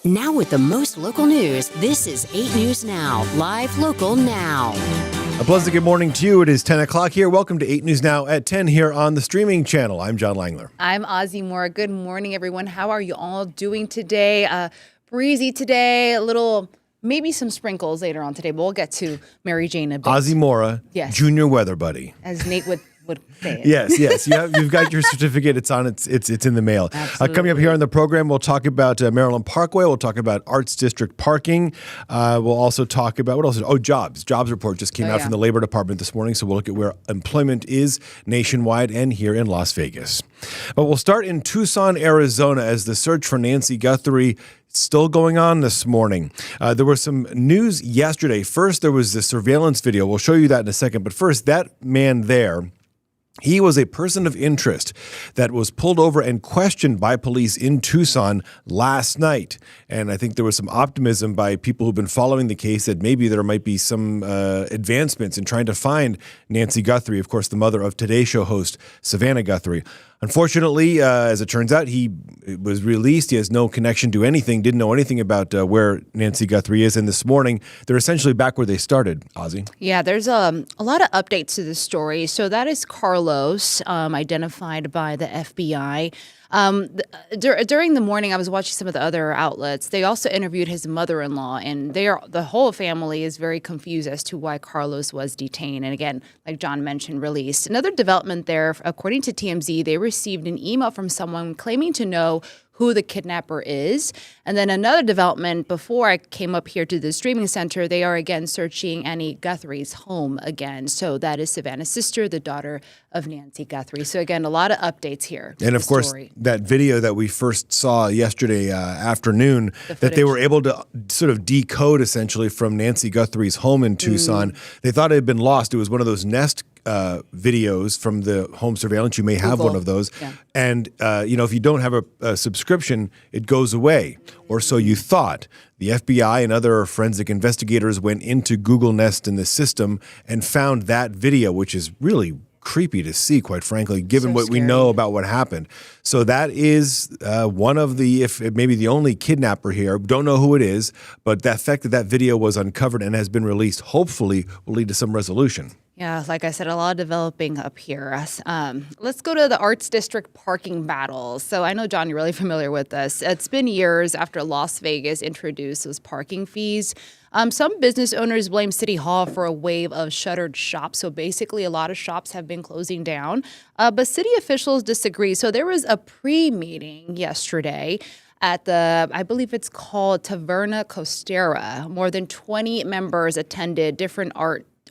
Now with the most local news, this is 8 News Now, live local now. A pleasant good morning to you. It is 10 o'clock here. Welcome to 8 News Now at 10 here on the streaming channel. I'm John Langler. I'm Ozzy Mora. Good morning, everyone. How are you all doing today? Breezy today, maybe some sprinkles later on today, but we'll get to Mary Jane a bit. Ozzy Mora, yes. Junior Weather Buddy. As Nate would say it. Yes. You've got your certificate. It's in the mail. Coming up here on the program, we'll talk about Maryland Parkway. We'll talk about Arts District parking. We'll also talk about, what else? Jobs. Jobs report just came out from the Labor Department this morning, so we'll look at where employment is nationwide and here in Las Vegas. But we'll start in Tucson, Arizona, as the search for Nancy Guthrie still going on this morning. There was some news yesterday. First, there was the surveillance video. We'll show you that in a second. But first, that man there, he was a person of interest that was pulled over and questioned by police in Tucson last night. And I think there was some optimism by people who've been following the case that maybe there might be some advancements in trying to find Nancy Guthrie, of course, the mother of Today Show host Savannah Guthrie. Unfortunately, as it turns out, he was released. He has no connection to anything, didn't know anything about where Nancy Guthrie is. And this morning, they're essentially back where they started, Ozzy. Yeah, there's a lot of updates to this story. So that is Carlos, identified by the FBI. During the morning, I was watching some of the other outlets. They also interviewed his mother-in-law, and the whole family is very confused as to why Carlos was detained. And again, like John mentioned, released. Another development there, according to TMZ, they received an email from someone claiming to know who the kidnapper is. And then another development, before I came up here to the streaming center, they are again searching Annie Guthrie's home again. So that is Savannah's sister, the daughter of Nancy Guthrie. So again, a lot of updates here. And of course, that video that we first saw yesterday afternoon, that they were able to sort of decode essentially from Nancy Guthrie's home in Tucson. They thought it had been lost. It was one of those Nest videos from the home surveillance. You may have one of those. Yeah. And, if you don't have a subscription, it goes away. Or so you thought. The FBI and other forensic investigators went into Google Nest in the system and found that video, which is really creepy to see, quite frankly, given what we know about what happened. So that is one of the, if maybe the only kidnapper here. Don't know who it is, but the fact that video was uncovered and has been released, hopefully will lead to some resolution. Yeah, like I said, a lot developing up here. Let's go to the Arts District parking battles. So I know, John, you're really familiar with this. It's been years after Las Vegas introduced those parking fees. Some business owners blame City Hall for a wave of shuttered shops. So basically, a lot of shops have been closing down. But city officials disagree. So there was a pre-meeting yesterday at I believe it's called Taverna Costera. More than 20 members attended, different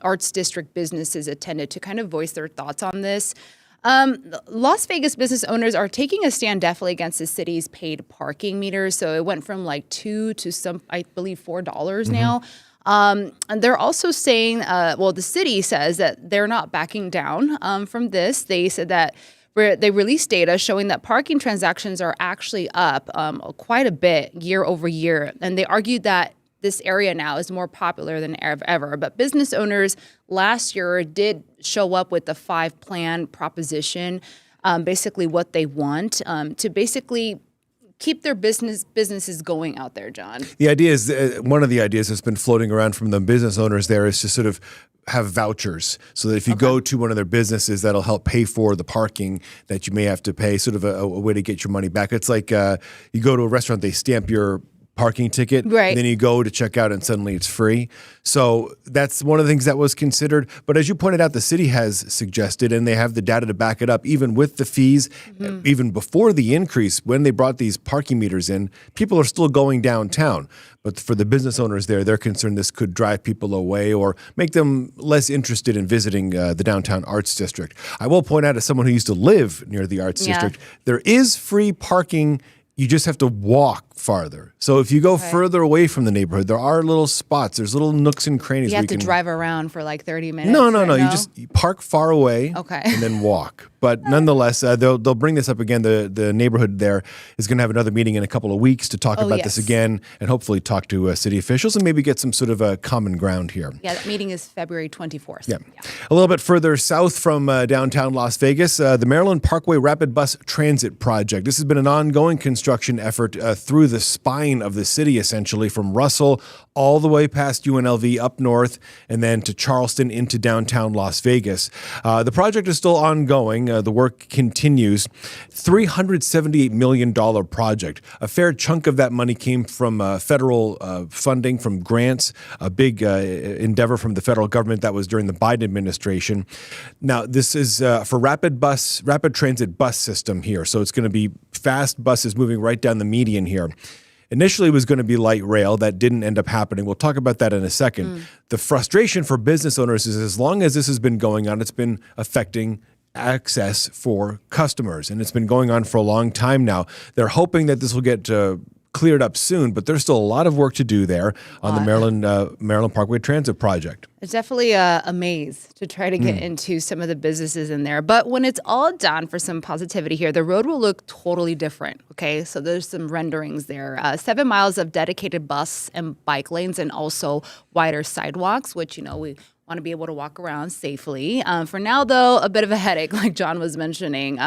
Arts District businesses attended to kind of voice their thoughts on this. Las Vegas business owners are taking a stand definitely against the city's paid parking meters. So it went from like $2 to I believe $4 now. And they're also saying, the city says that they're not backing down from this. They said that they released data showing that parking transactions are actually up quite a bit year over year. And they argued that this area now is more popular than ever. But business owners last year did show up with the 5-plan proposition, basically what they want to basically keep their businesses going out there, John. The idea is, one of the ideas that's been floating around from the business owners there is to sort of have vouchers so that if you go to one of their businesses, that'll help pay for the parking that you may have to pay, sort of a way to get your money back. It's like you go to a restaurant, they stamp your parking ticket, right, and then you go to check out and suddenly it's free. So that's one of the things that was considered. But as you pointed out, the city has suggested, and they have the data to back it up, even with the fees, even before the increase, when they brought these parking meters in, people are still going downtown. But for the business owners there, they're concerned this could drive people away or make them less interested in visiting the downtown Arts District. I will point out, as someone who used to live near the Arts District, there is free parking. You just have to walk farther. So if you go further away from the neighborhood, there are little spots. There's little nooks and crannies. You have to drive around for like 30 minutes. No. You park far away and then walk. But nonetheless, they'll bring this up again. The neighborhood there is going to have another meeting in a couple of weeks to talk about this again and hopefully talk to city officials and maybe get some sort of a common ground here. Yeah, that meeting is February 24th. Yeah. A little bit further south from downtown Las Vegas, the Maryland Parkway Rapid Bus Transit Project. This has been an ongoing construction effort through the spine of the city, essentially, from Russell all the way past UNLV up north and then to Charleston into downtown Las Vegas. The project is still ongoing. The work continues. $378 million project. A fair chunk of that money came from federal funding, from grants, a big endeavor from the federal government that was during the Biden administration. Now, this is for rapid transit bus system here. So it's going to be fast buses moving right down the median here. Initially, it was going to be light rail. That didn't end up happening. We'll talk about that in a second. The frustration for business owners is as long as this has been going on, it's been affecting access for customers. And it's been going on for a long time now. They're hoping that this will get cleared up soon, but there's still a lot of work to do there on the Maryland Parkway Transit Project. It's definitely a maze to try to get into some of the businesses in there. But when it's all done, for some positivity here, the road will look totally different. Okay, so there's some renderings there. 7 miles of dedicated bus and bike lanes, and also wider sidewalks, which, we want to be able to walk around safely. For now, though, a bit of a headache, like John was mentioning.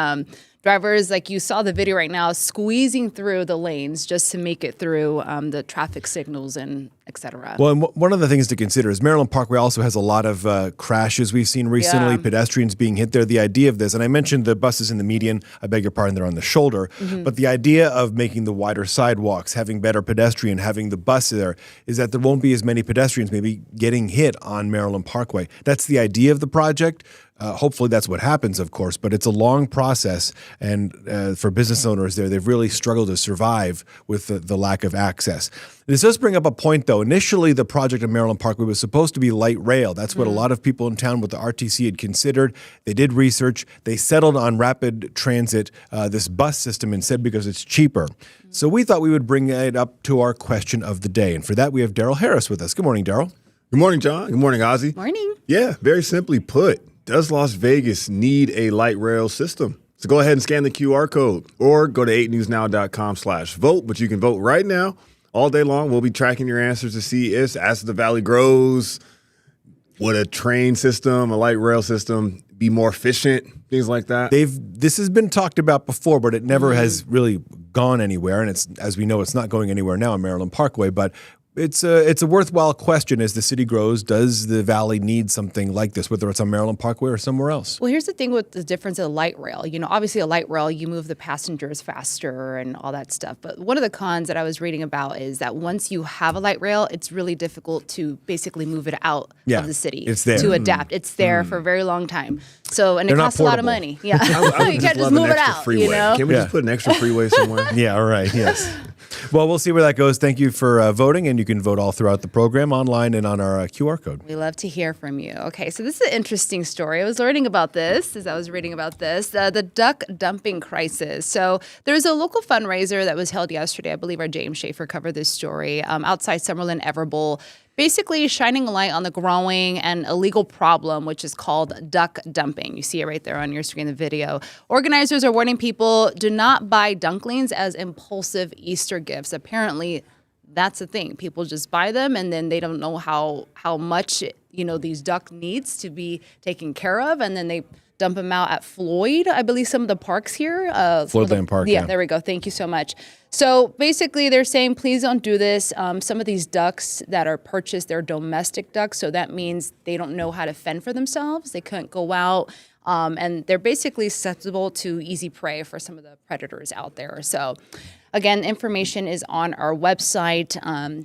Drivers, like you saw the video right now, squeezing through the lanes just to make it through the traffic signals and et cetera. Well, and one of the things to consider is Maryland Parkway also has a lot of crashes we've seen recently, pedestrians being hit there. The idea of this, and I mentioned the buses in the median, I beg your pardon, they're on the shoulder, but the idea of making the wider sidewalks, having better pedestrian, having the bus there, is that there won't be as many pedestrians maybe getting hit on Maryland Parkway. That's the idea of the project. Hopefully that's what happens, of course, but it's a long process. And for business owners there, they've really struggled to survive with the lack of access. This does bring up a point, though. Initially, the project of Maryland Parkway was supposed to be light rail. That's what a lot of people in town with the RTC had considered. They did research. They settled on rapid transit, this bus system instead, because it's cheaper. So we thought we would bring it up to our question of the day. And for that, we have Daryl Harris with us. Good morning, Daryl. Good morning, John. Good morning, Ozzy. Morning. Yeah, very simply put, does Las Vegas need a light rail system? So go ahead and scan the QR code or go to 8newsnow.com/vote. But you can vote right now, all day long. We'll be tracking your answers to see if, as the valley grows, would a train system, a light rail system be more efficient, things like that? This has been talked about before, but it never has really gone anywhere. And it's, as we know, it's not going anywhere now on Maryland Parkway. But it's a worthwhile question as the city grows. Does the valley need something like this, whether it's on Maryland Parkway or somewhere else? Well, here's the thing with the difference of light rail. Obviously a light rail, you move the passengers faster and all that stuff. But one of the cons that I was reading about is that once you have a light rail, it's really difficult to basically move it out of the city. It's there. To adapt. It's there for a very long time. So, and it costs a lot of money. Yeah. I would you can't just move it out, freeway. Can we just put an extra freeway somewhere? Yeah, all right, yes. Well, we'll see where that goes. Thank you for voting, and you can vote all throughout the program online and on our QR code. We love to hear from you. Okay, so this is an interesting story. I was learning about this as I was reading about this, the duck dumping crisis. So there's a local fundraiser that was held yesterday. I believe our James Schaefer covered this story outside Summerlin Everbowl, basically shining a light on the growing and illegal problem, which is called duck dumping. You see it right there on your screen, the video. Organizers are warning people, do not buy dunklings as impulsive Easter gifts. Apparently, that's the thing. People just buy them, and then they don't know how much these duck needs to be taken care of, and then they dump them out at Floyd, I believe, some of the parks here. Floydland Park. Yeah, there we go. Thank you so much. So basically, they're saying, please don't do this. Some of these ducks that are purchased, they're domestic ducks, so that means they don't know how to fend for themselves. They couldn't go out, and they're basically susceptible to easy prey for some of the predators out there. So again, information is on our website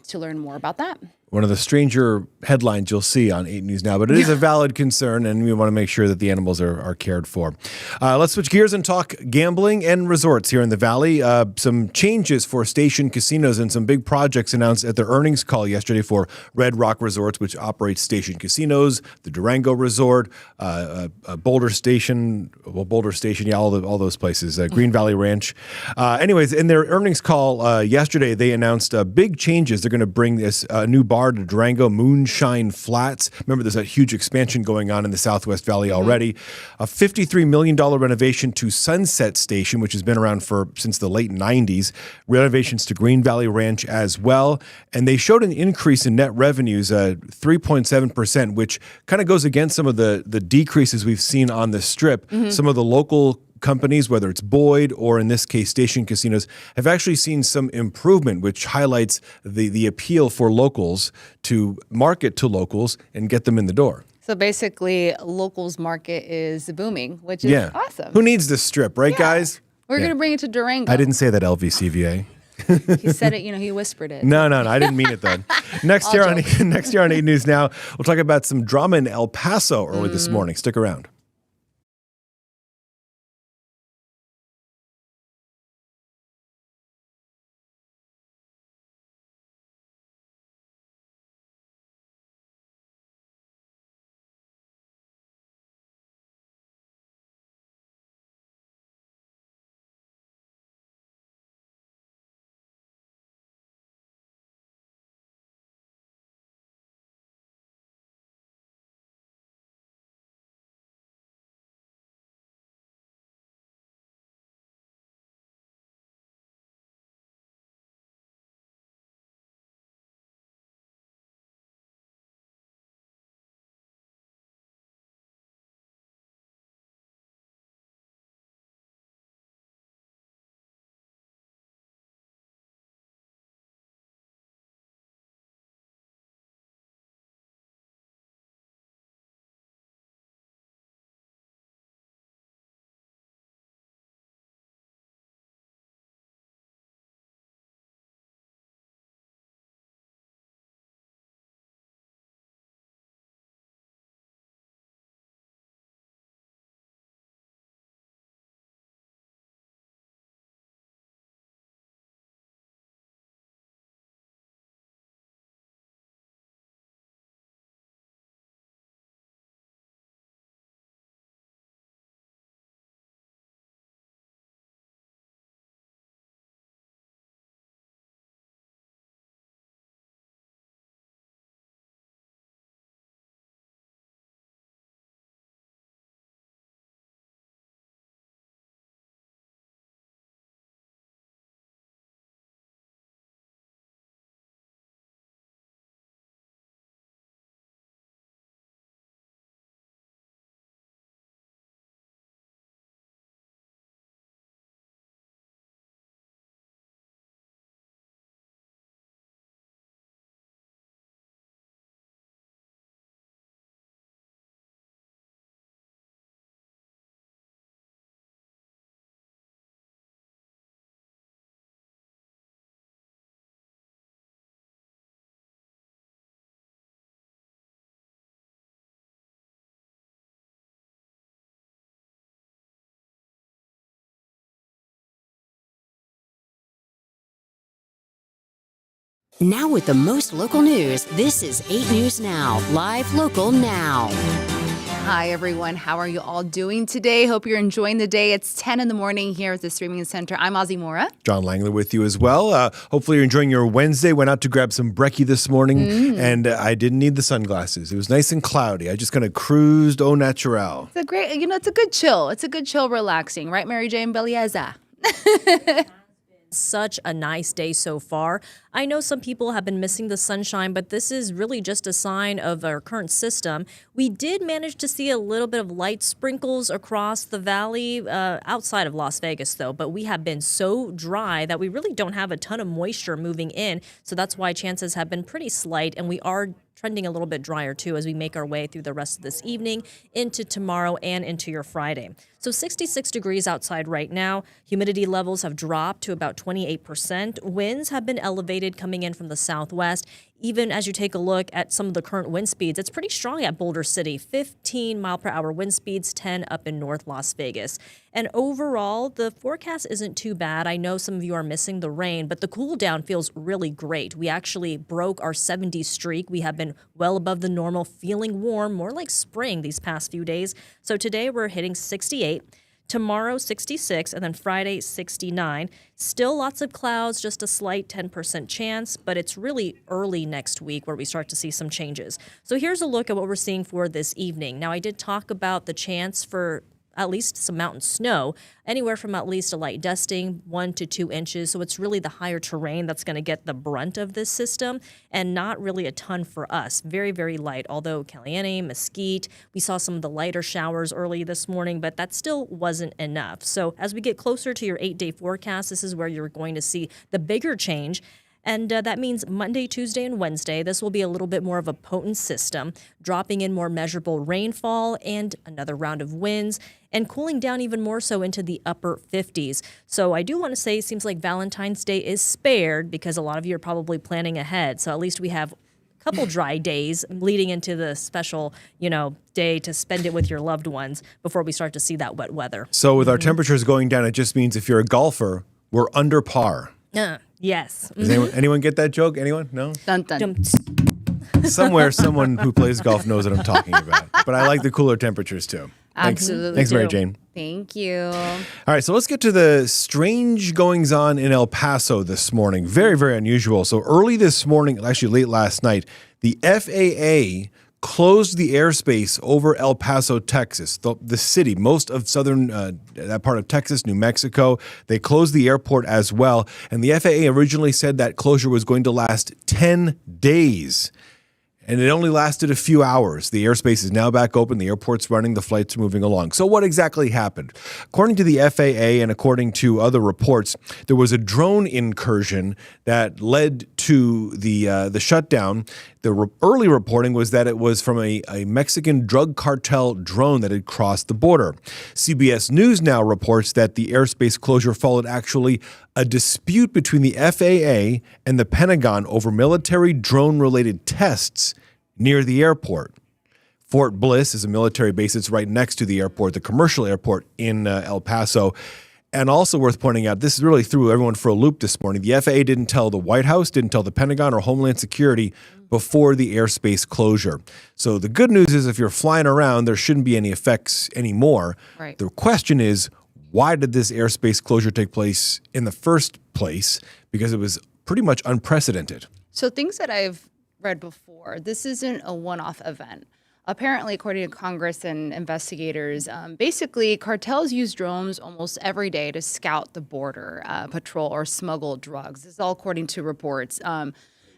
to learn more about that. One of the stranger headlines you'll see on 8 News Now, but it is a valid concern, and we want to make sure that the animals are cared for. Let's switch gears and talk gambling and resorts here in the Valley. Some changes for Station Casinos and some big projects announced at their earnings call yesterday for Red Rock Resorts, which operates Station Casinos, the Durango Resort, Boulder Station, all those places, Green Valley Ranch. Anyways, in their earnings call yesterday, they announced big changes. They're going to bring this new bar to Durango, Moonshine Flats. Remember, there's a huge expansion going on in the Southwest Valley already. A $53 million renovation to Sunset Station, which has been around since the late 90s. Renovations to Green Valley Ranch as well. And they showed an increase in net revenues, 3.7%, which kind of goes against some of the decreases we've seen on the Strip. Some of the local companies, whether it's Boyd or in this case Station Casinos, have actually seen some improvement, which highlights the appeal for locals to market to locals and get them in the door. So basically, locals market is booming, which is awesome. Who needs this strip, right, guys? We're going to bring it to Durango. I didn't say that, LVCVA. He said it, he whispered it. No, I didn't mean it, though. Next year on 8 News Now, we'll talk about some drama in El Paso early this morning. Stick around. Now with the most local news, this is 8 News Now, live local now. Hi, everyone. How are you all doing today? Hope you're enjoying the day. It's 10 in the morning here at the Streaming Center. I'm Ozzy Mora. John Langler with you as well. Hopefully you're enjoying your Wednesday. Went out to grab some brekkie this morning, and I didn't need the sunglasses. It was nice and cloudy. I just kind of cruised au naturel. It's a great, it's a good chill. It's a good chill, relaxing. Right, Mary Jane Belieza? Such a nice day so far. I know some people have been missing the sunshine, but this is really just a sign of our current system. We did manage to see a little bit of light sprinkles across the valley outside of Las Vegas, though, but we have been so dry that we really don't have a ton of moisture moving in, so that's why chances have been pretty slight, and we are trending a little bit drier too as we make our way through the rest of this evening into tomorrow and into your Friday. So 66 degrees outside right now. Humidity levels have dropped to about 28%. Winds have been elevated coming in from the southwest. Even as you take a look at some of the current wind speeds, it's pretty strong at Boulder City. 15 mile per hour wind speeds, 10 up in North Las Vegas. And overall, the forecast isn't too bad. I know some of you are missing the rain, but the cool down feels really great. We actually broke our 70 streak. We have been well above the normal, feeling warm, more like spring these past few days. So today we're hitting 68. Tomorrow, 66, and then Friday, 69. Still lots of clouds, just a slight 10% chance, but it's really early next week where we start to see some changes. So here's a look at what we're seeing for this evening. Now, I did talk about the chance for at least some mountain snow, anywhere from at least a light dusting, 1 to 2 inches. So it's really the higher terrain that's going to get the brunt of this system, and not really a ton for us. Very, very light. Although Caliente, Mesquite, we saw some of the lighter showers early this morning, but that still wasn't enough. So as we get closer to your 8-day forecast, this is where you're going to see the bigger change. And that means Monday, Tuesday, and Wednesday, this will be a little bit more of a potent system, dropping in more measurable rainfall and another round of winds, and cooling down even more so into the upper 50s. So I do want to say it seems like Valentine's Day is spared because a lot of you are probably planning ahead. So at least we have a couple dry days leading into the special, day to spend it with your loved ones before we start to see that wet weather. So with our temperatures going down, it just means if you're a golfer, we're under par. Yes. Does anyone get that joke? Anyone? No? Dun, dun. Somewhere, someone who plays golf knows what I'm talking about. But I like the cooler temperatures too. Absolutely. Thanks, Mary do. Jane. Thank you. All right, so let's get to the strange goings on in El Paso this morning. Very, very unusual. So early this morning, actually late last night, the FAA closed the airspace over El Paso, Texas, the city, most of southern, that part of Texas, New Mexico. They closed the airport as well. And the FAA originally said that closure was going to last 10 days. And it only lasted a few hours. The airspace is now back open. The airport's running. The flights are moving along. So what exactly happened? According to the FAA and according to other reports, there was a drone incursion that led to the shutdown. The early reporting was that it was from a Mexican drug cartel drone that had crossed the border. CBS News now reports that the airspace closure followed actually a dispute between the FAA and the Pentagon over military drone-related tests near the airport. Fort Bliss is a military base that's right next to the airport, the commercial airport in El Paso. And also worth pointing out, this really threw everyone for a loop this morning. The FAA didn't tell the White House, didn't tell the Pentagon or Homeland Security before the airspace closure. So the good news is if you're flying around, there shouldn't be any effects anymore. Right. The question is, why did this airspace closure take place in the first place? Because it was pretty much unprecedented. So things that I've read before, this isn't a one-off event. Apparently, according to Congress and investigators, basically cartels use drones almost every day to scout the border, patrol, or smuggle drugs. This is all according to reports.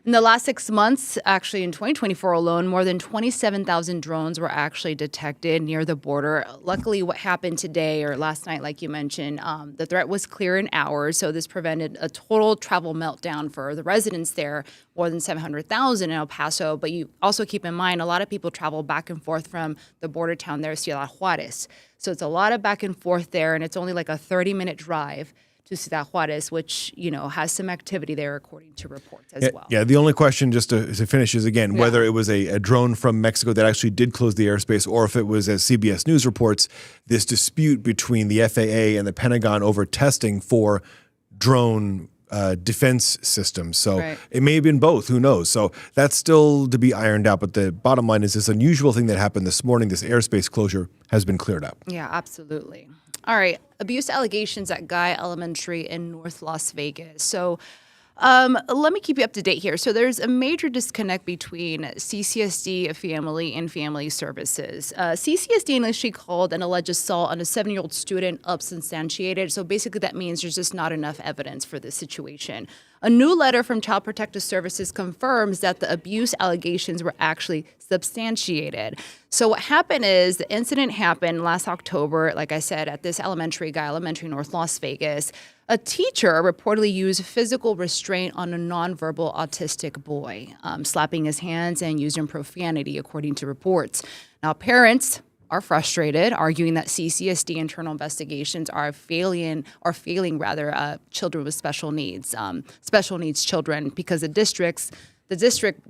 In the last 6 months, actually in 2024 alone, more than 27,000 drones were actually detected near the border. Luckily, what happened today or last night, like you mentioned, the threat was clear in hours. So this prevented a total travel meltdown for the residents there, more than 700,000 in El Paso. But you also keep in mind, a lot of people travel back and forth from the border town there, Ciudad Juarez. So it's a lot of back and forth there, and it's only like a 30-minute drive to Ciudad Juarez, which, has some activity there according to reports as well. Yeah, the only question just to finish is, again, whether it was a drone from Mexico that actually did close the airspace or if it was, as CBS News reports, this dispute between the FAA and the Pentagon over testing for drone defense systems. So It may have been both. Who knows? So that's still to be ironed out. But the bottom line is this unusual thing that happened this morning, this airspace closure, has been cleared up. Yeah, absolutely. All right. Abuse allegations at Guy Elementary in North Las Vegas. So let me keep you up to date here. So there's a major disconnect between CCSD Family and Family Services. CCSD initially called an alleged assault on a 7-year-old student unsubstantiated. So basically that means there's just not enough evidence for this situation. A new letter from Child Protective Services confirms that the abuse allegations were actually substantiated. So what happened is the incident happened last October, like I said, at this elementary, Guy Elementary, North Las Vegas. A teacher reportedly used physical restraint on a nonverbal autistic boy, slapping his hands and using profanity, according to reports. Now, parents are frustrated, arguing that CCSD internal investigations are failing children with special needs children, because the district,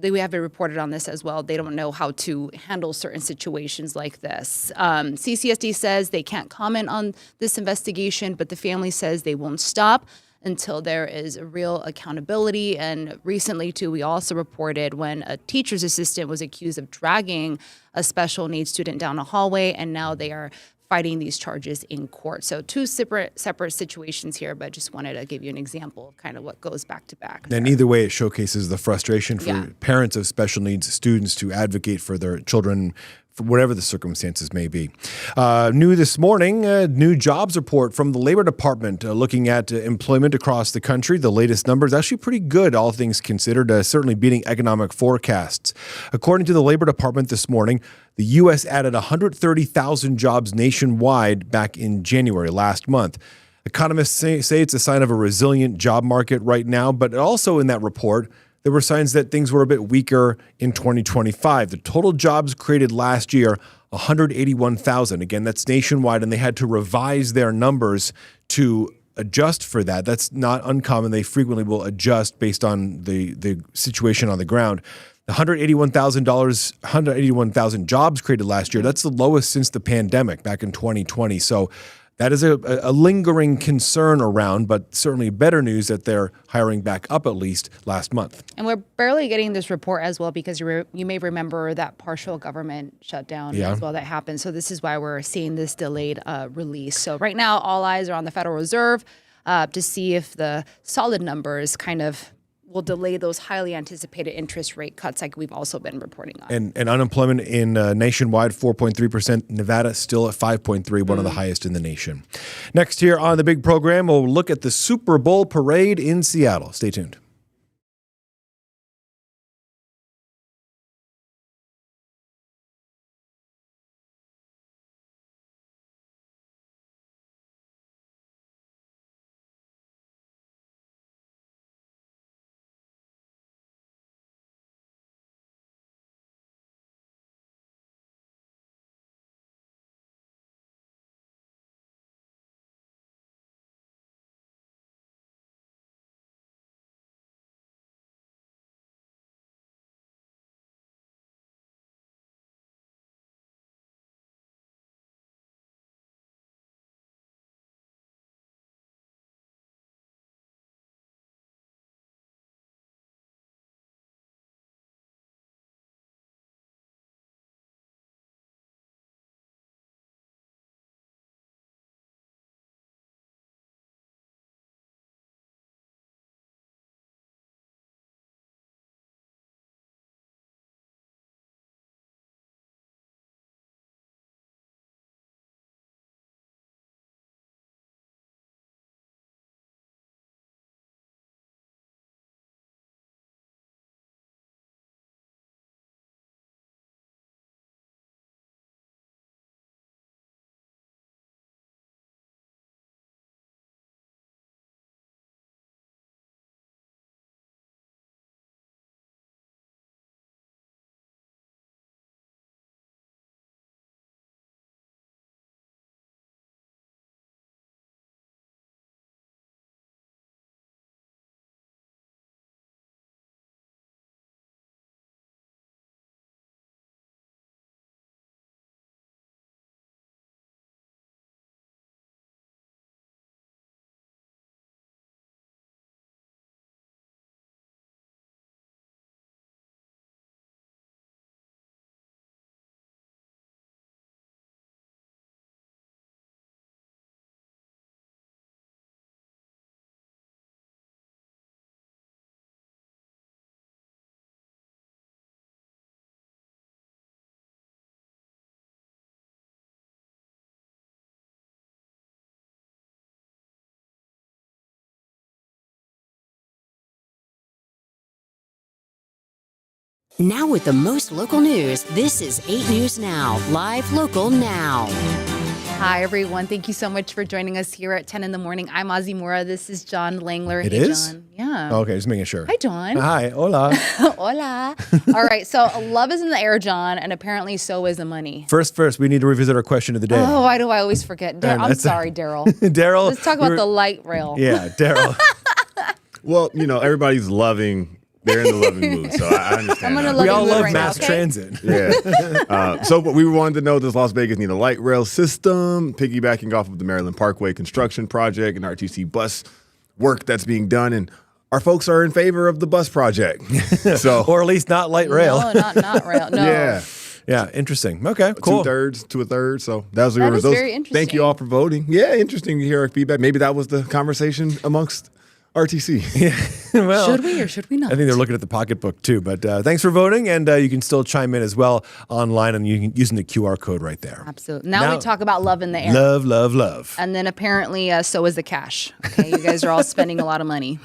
we have reported on this as well, they don't know how to handle certain situations like this. CCSD says they can't comment on this investigation, but the family says they won't stop until there is real accountability. And recently, too, we also reported when a teacher's assistant was accused of dragging a special needs student down a hallway, and now they are fighting these charges in court. So two separate situations here, but just wanted to give you an example of kind of what goes back to back. And either way, it showcases the frustration for parents of special needs students to advocate for their children for whatever the circumstances may be. New this morning, new jobs report from the Labor Department looking at employment across the country. The latest numbers actually pretty good, all things considered, certainly beating economic forecasts. According to the Labor Department this morning, the U.S. added 130,000 jobs nationwide back in January last month. Economists say it's a sign of a resilient job market right now, but also in that report, there were signs that things were a bit weaker in 2025. The total jobs created last year, 181,000. Again, that's nationwide, and they had to revise their numbers to adjust for that. That's not uncommon. They frequently will adjust based on the situation on the ground. The $181,000 jobs created last year, that's the lowest since the pandemic back in 2020. So that is a lingering concern around, but certainly better news that they're hiring back up at least last month. And we're barely getting this report as well because you may remember that partial government shutdown as well that happened. So this is why we're seeing this delayed release. So right now, all eyes are on the Federal Reserve to see if the solid numbers kind of will delay those highly anticipated interest rate cuts like we've also been reporting on. And unemployment in nationwide, 4.3%. Nevada still at 5.3%, one of the highest in the nation. Next here on the big program, we'll look at the Super Bowl parade in Seattle. Stay tuned. Now with the most local news, this is 8 News Now, live local now. Hi, everyone. Thank you so much for joining us here at 10 in the morning. I'm Ozzy Mora. This is John Langler. It hey, is? John. Yeah. Okay, just making sure. Hi, John. Hi, hola. Hola. All right. So love is in the air, John, and apparently so is the money. First, we need to revisit our question of the day. Oh, why do I always forget? I'm sorry, Daryl. Daryl. Let's talk about the light rail. Yeah, Daryl. Well, everybody's loving. They're in the loving mood, so I understand. I'm in a that. loving We all mood love right mass now, okay? transit. Yeah. So we wanted to know, does Las Vegas need a light rail system? Piggybacking off of the Maryland Parkway construction project and RTC bus work that's being done. And our folks are in favor of the bus project. So, Or at least not light rail. No, not rail. No. yeah. Yeah, interesting. Okay, cool. 2/3 to a third. So that was the That results. is very interesting. Thank you all for voting. Yeah, interesting to hear our feedback. Maybe that was the conversation amongst RTC. Well, Should we or should we not? I think they're looking at the pocketbook too. But thanks for voting, and you can still chime in as well online and using the QR code right there. Absolutely. Now we talk about love in the air. Love, love, love. And then apparently, so is the cash. Okay, you guys are all spending a lot of money.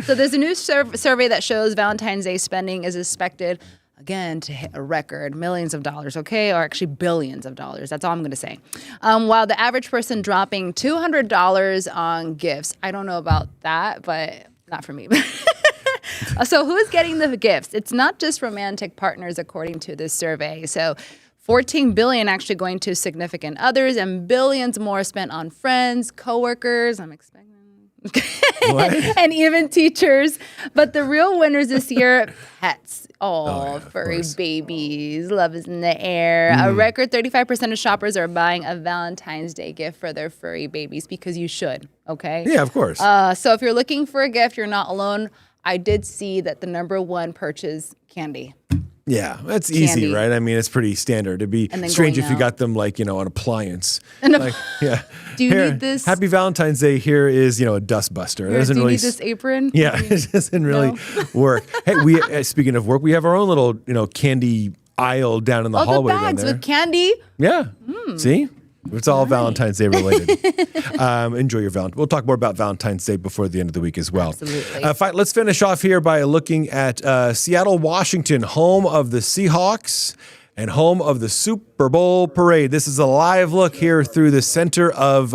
So there's a new survey that shows Valentine's Day spending is expected, again, to hit a record, millions of dollars, okay, or actually billions of dollars. That's all I'm going to say. While the average person dropping $200 on gifts. I don't know about that, but not for me. So who's getting the gifts? It's not just romantic partners, according to this survey. So 14 billion actually going to significant others and billions more spent on friends, coworkers. I'm expecting. And even teachers. But the real winners this year, pets. Oh, furry babies. Love is in the air. A record 35% of shoppers are buying a Valentine's Day gift for their furry babies because you should, okay? Yeah, of course. So if you're looking for a gift, you're not alone. I did see that the number one purchase, candy. Yeah, that's easy, Candy. right? I mean, it's pretty standard. It'd be And then strange going if you out. got them like, an appliance. Like, yeah. Do you Here, need this? Happy Valentine's Day. Here is, a dust buster. It doesn't Do you really need this apron? Yeah, it doesn't really work. Hey, we speaking of work, we have our own little, candy aisle down in the Oh, the hallway down bags there. with candy. Yeah. See? It's all Valentine's Day related. Enjoy your Valentine. We'll talk more about Valentine's Day before the end of the week as well. Absolutely. Let's finish off here by looking at Seattle, Washington, home of the Seahawks and home of the Super Bowl parade. This is a live look here through the center of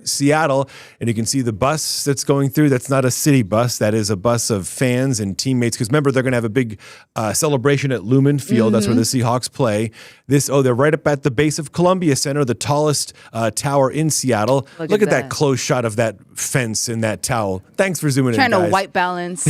Seattle, and you can see the bus that's going through. That's not a city bus. That is a bus of fans and teammates, because remember, they're going to have a big celebration at Lumen Field. That's where the Seahawks play. They're right up at the base of Columbia Center, the tallest tower in Seattle. Look at that close shot of that fence and that towel. Thanks for zooming Trying in, guys. to white balance.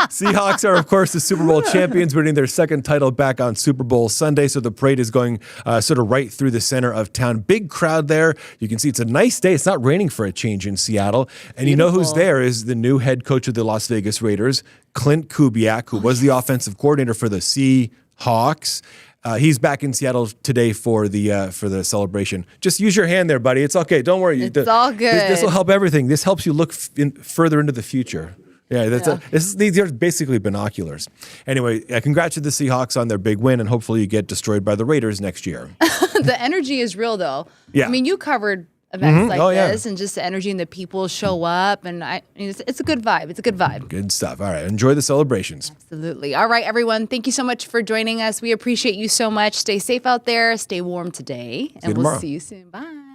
Seahawks are, of course, the Super Bowl champions, winning their second title back on Super Bowl Sunday. So the parade is going sort of right through the center of town. Big crowd there. You can see it's a nice day. It's not raining for a change in Seattle. And you know who's there is the new head coach of the Las Vegas Raiders, Clint Kubiak, who was the offensive coordinator for the Seahawks. He's back in Seattle today for the celebration. Just use your hand there, buddy. It's okay. Don't worry. It's all good. This will help everything. This helps you look further into the future. Yeah, these are basically binoculars. Anyway, congrats to the Seahawks on their big win, and hopefully you get destroyed by the Raiders next year. The energy is real, though. Yeah. I mean, you covered events like Oh, yeah. this, and just the energy and the people show up, and it's a good vibe. It's a good vibe. Good stuff. All right, enjoy the celebrations. Absolutely. All right, everyone. Thank you so much for joining us. We appreciate you so much. Stay safe out there. Stay warm today, and we'll tomorrow. see you soon. Bye.